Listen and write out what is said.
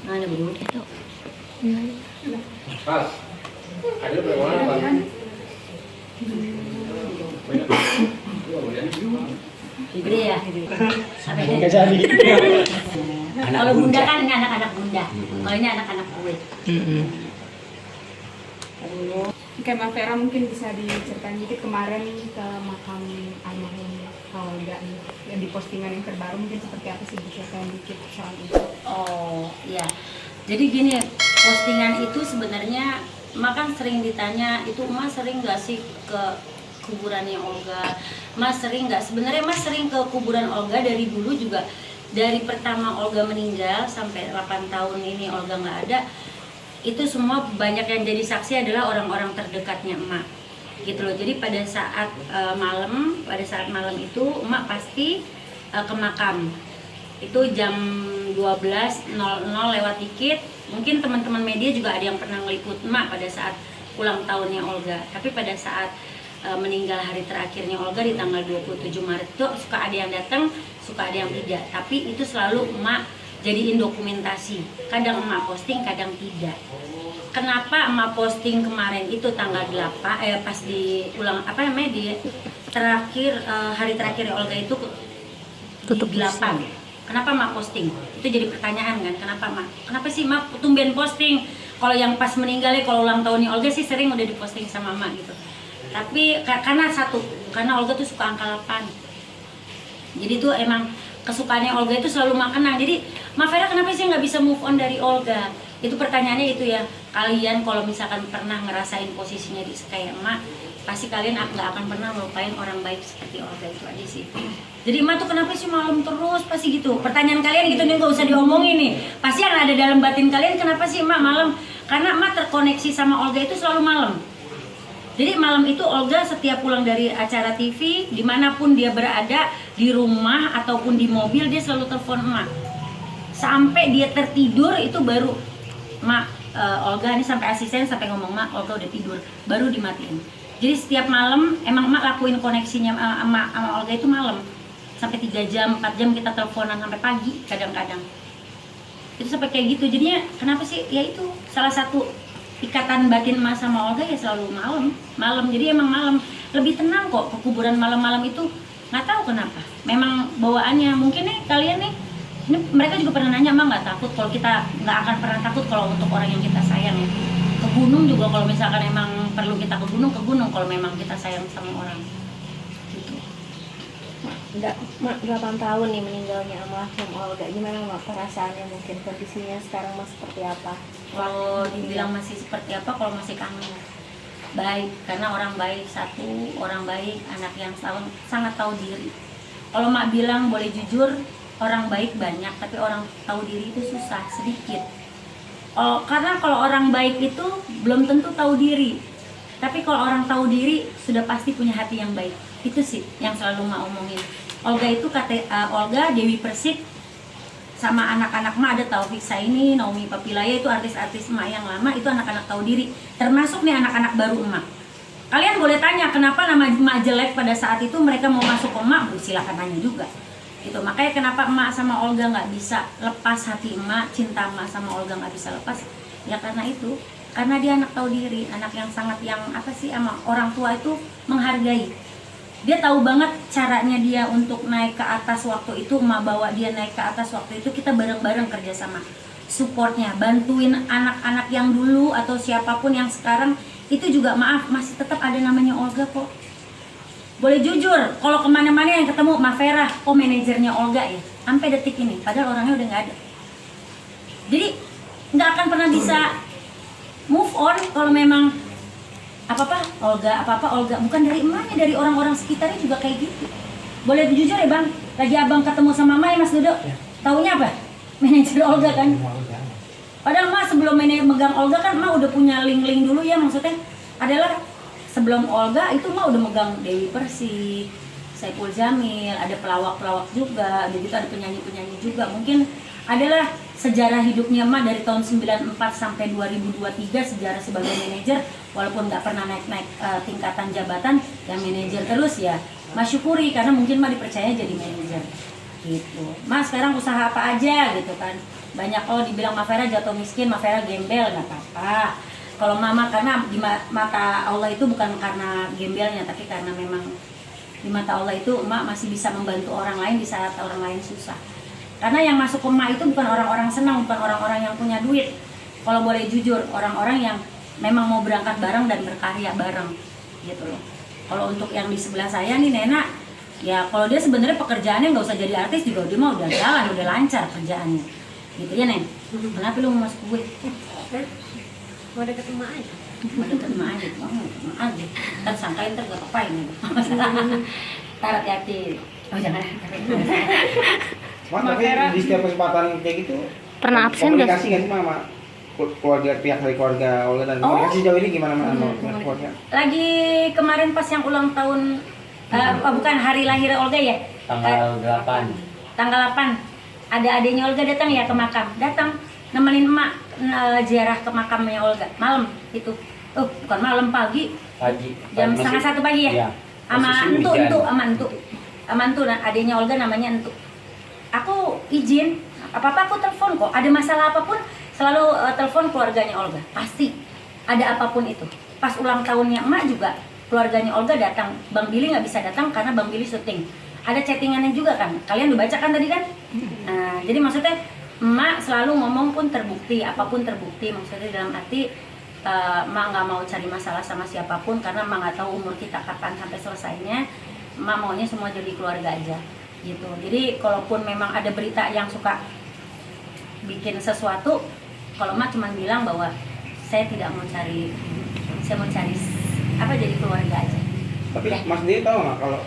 Mana berdua itu? Pas. Ada berapa orang, Pak? Gede ya? Sampai Nggak jadi. kalau bunda kan ini anak-anak bunda. Kalau ini anak-anak gue. Kayak Mbak Vera mungkin bisa diceritain dikit kemarin ke makam almarhum Olga nih, yang di postingan yang terbaru mungkin seperti apa sih, diceritain dikit soal itu. Oh iya, jadi gini, postingan itu sebenarnya Emak kan sering ditanya, itu Emak sering nggak sih ke kuburannya Olga? Emak sering nggak? Sebenarnya Emak sering ke kuburan Olga dari dulu juga. Dari pertama Olga meninggal sampai 8 tahun ini Olga nggak ada, itu semua banyak yang jadi saksi adalah orang-orang terdekatnya Emak gitu loh. Jadi pada saat malam itu Emak pasti ke makam. Itu jam 12.00 lewat dikit. Mungkin teman-teman media juga ada yang pernah ngeliput Emak pada saat ulang tahunnya Olga. Tapi pada saat meninggal hari terakhirnya Olga di tanggal 27 Maret itu suka ada yang datang, suka ada yang tidak. Tapi itu selalu Emak jadiin dokumentasi. Kadang Emak posting, kadang tidak. Kenapa Emak posting kemarin itu tanggal 8 pas di ulang di terakhir hari terakhir Olga itu tutup 8. Kenapa Emak posting? Itu jadi pertanyaan kan, kenapa Emak? Kenapa sih Emak tumben posting? Kalau yang pas meninggalnya, kalau ulang tahunnya Olga sih sering udah diposting sama Emak gitu. Tapi karena Olga tuh suka angka 8. Jadi tuh emang kesukaannya Olga itu selalu Emak kenang. Jadi Mbak Vera kenapa sih nggak bisa move on dari Olga? Itu pertanyaannya itu ya. Kalian kalau misalkan pernah ngerasain posisinya di kayak Emak, pasti kalian nggak akan pernah melupain orang baik seperti Olga, itu aja sih. Jadi Emak tuh kenapa sih malam terus pasti gitu? Pertanyaan kalian gitu nih, nggak usah diomongin nih. Pasti yang ada dalam batin kalian, kenapa sih Emak malam? Karena Emak terkoneksi sama Olga itu selalu malam. Jadi malam itu Olga setiap pulang dari acara TV, dimanapun dia berada, di rumah ataupun di mobil, dia selalu telepon Emak. Sampai dia tertidur itu baru Emak, Olga ini sampai asisten sampai ngomong, Mak, Olga udah tidur, baru dimatiin. Jadi setiap malam emang Emak lakuin koneksinya sama Olga itu malam. Sampai 3 jam, 4 jam kita teleponan sampai pagi kadang-kadang. Itu sampai kayak gitu. Jadinya kenapa sih? Ya itu salah satu ikatan batin Emak sama Olga ya selalu malam. Jadi emang malam lebih tenang kok ke kuburan malam-malam itu. Nggak tahu kenapa. Memang bawaannya. Mungkin nih kalian nih, ini mereka juga pernah nanya, Emak nggak takut? Kalau kita nggak akan pernah takut kalau untuk orang yang kita sayang ya. Ke gunung juga kalau misalkan emang perlu kita ke gunung kalau memang kita sayang sama orang. Gitu. Mak 8 tahun nih meninggalnya almarhum Olga. Gimana Mak perasaannya, mungkin kondisinya sekarang Mas seperti apa? Kalau dibilang masih seperti apa, kalau masih kangen, baik, karena orang baik, orang baik, anak yang sangat tahu diri. Kalau Mak bilang boleh jujur, orang baik banyak, tapi orang tahu diri itu susah, sedikit. Karena kalau orang baik itu belum tentu tahu diri, tapi kalau orang tahu diri sudah pasti punya hati yang baik. Itu sih yang selalu Mak omongin. Olga itu Olga, Dewi Persik, sama anak-anak Mak ada Taufik Saini, Naomi Papilaya, itu artis-artis Mak yang lama, itu anak-anak tahu diri. Termasuk nih anak-anak baru Mak. Kalian boleh tanya kenapa nama Mak jelek pada saat itu, mereka mau masuk ke Mak, silakan tanya juga. Gitu. Makanya kenapa Emak sama Olga nggak bisa lepas hati Emak, cinta Emak sama Olga nggak bisa lepas, ya karena itu. Karena dia anak tahu diri, anak yang sangat sama orang tua itu menghargai. Dia tahu banget caranya dia untuk naik ke atas waktu itu. Emak bawa dia naik ke atas waktu itu, kita bareng-bareng kerjasama, supportnya, bantuin anak-anak yang dulu atau siapapun yang sekarang itu juga, maaf, masih tetap ada namanya Olga kok. Boleh jujur, kalau kemana-mana yang ketemu Mbak Vera, manajernya Olga ya, sampai detik ini, padahal orangnya udah nggak ada. Jadi nggak akan pernah bisa move on kalau memang apa-apa Olga, bukan dari emaknya, dari orang-orang sekitarnya juga kayak gitu. Boleh jujur ya Bang, lagi Abang ketemu sama Mai, Mas Dodo, taunya apa? Manajer Olga kan? Padahal Mas sebelum megang Olga kan Mas udah punya link-link dulu ya, maksudnya adalah sebelum Olga itu Mak udah megang Dewi Persik, Saipul Jamil, ada pelawak-pelawak juga, gitu ada penyanyi-penyanyi juga. Mungkin adalah sejarah hidupnya Mak dari tahun 94 sampai 2023, sejarah sebagai manajer, walaupun nggak pernah naik-naik tingkatan jabatan, yang manajer terus ya. Mas syukuri karena mungkin Mak dipercaya jadi manajer. Gitu. Mas sekarang usaha apa aja gitu kan. banyak dibilang Ma Vera jatuh miskin, Ma Vera gembel, nggak apa-apa. Kalau mama karena di mata Allah itu bukan karena gembelnya, tapi karena memang di mata Allah itu emak masih bisa membantu orang lain di saat orang lain susah. Karena yang masuk ke emak itu bukan orang-orang senang, bukan orang-orang yang punya duit. Kalau boleh jujur, orang-orang yang memang mau berangkat bareng dan berkarya bareng gitu loh. Kalau untuk yang di sebelah saya nih Nena, ya kalau dia sebenarnya pekerjaannya nggak usah jadi artis juga dia mah udah jalan, udah lancar kerjaannya gitu ya Nen. Kenapa lu mau masuk gue? Mau deket emak aja. Mau deket emak aja, emak aja. Ntar sangkain ntar gak apa-apain nih. Ntar hati-hati. Oh jangan. Mas, tapi di setiap kesempatan kayak gitu Pernah absen nggak komunikasi nggak sih sama keluarga, pihak dari keluarga Olga dan komunikasi sejauh ini gimana sama keluarga? Lagi kemarin pas yang ulang tahun bukan hari lahir Olga ya? Tanggal 8. Tanggal 8 ada adiknya Olga datang ya ke makam. Datang nemenin emak ziarah ke makamnya Olga. Malam itu. Bukan malam, pagi. Pagi. Jam setengah 1 pagi ya? Iya. Sama Posisi hujan. sama Entu, dan adiknya Olga namanya Entu. Aku izin, apa-apa aku telepon kok. Ada masalah apapun selalu telepon keluarganya Olga. Pasti ada apapun itu. Pas ulang tahunnya emak juga keluarganya Olga datang. Bang Billy nggak bisa datang karena Bang Billy syuting. Ada chattingannya juga kan. Kalian udah baca kan tadi kan? Nah, jadi maksudnya emak selalu ngomong pun terbukti, apapun terbukti. Maksudnya dalam arti emak nggak mau cari masalah sama siapapun karena emak nggak tahu umur kita kapan sampai selesainya. Emak maunya semua jadi keluarga aja gitu. Jadi kalaupun memang ada berita yang suka bikin sesuatu, kalau emak cuma bilang bahwa saya tidak mau cari, saya mau cari apa jadi keluarga aja. Tapi Ya. Mas sendiri tahu nggak kalau